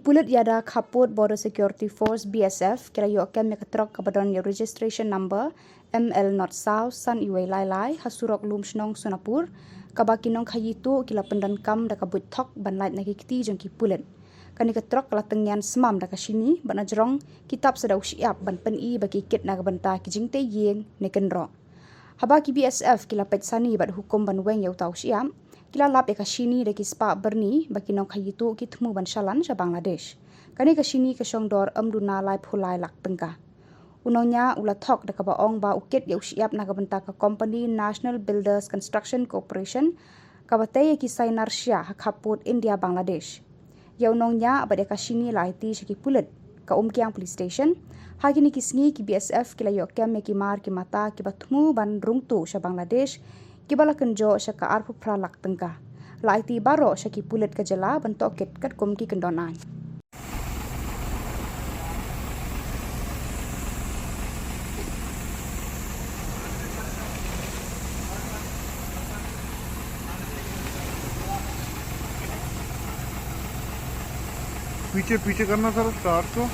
pulut yada kaput Border Security Force BSF kira yo kem mekatrok kabadon ya registration number ML North South San Iway Lai hasurok lum snong Sunapur kabakinong khayitu kila pendan kam da kabut thok banlait na kiti jong ki pulut kani katrok kala tengyan semam da ka Shini bana jrong kitab sedau siap ban pen I bagi kit na banta ki jingte yeng ne kenro haba ki BSF kila Peit sani bad hukum ban weng yau tau siam kila lap eka Shini de kispa berni baki nong khayitu ki thmu ban Shalan sa Bangladesh kani ka Shini ka songdor amduna lai phulai lak tengka unonya ula thok da ka baong ba ukit yau siap na ka banta ka company National Builders Construction Corporation ka batay ki sainar sya hakaput India Bangladesh yau nongnya abade ka Shini lai ti ki pulut ka umkiang police station hagini kisngi ki BSF kila yo kem ki mar ki mata ki bathmu ban rungtu sa Bangladesh kibala kenjo sa ka arpu pralak tengka laiti baro sa ki pulit ka jala bentok kit kat kum ki kendonan पीछे पीछे करना sir start को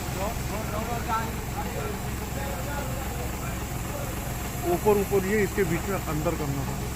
ऊपर ऊपर ये इसके बीच में अंदर करना था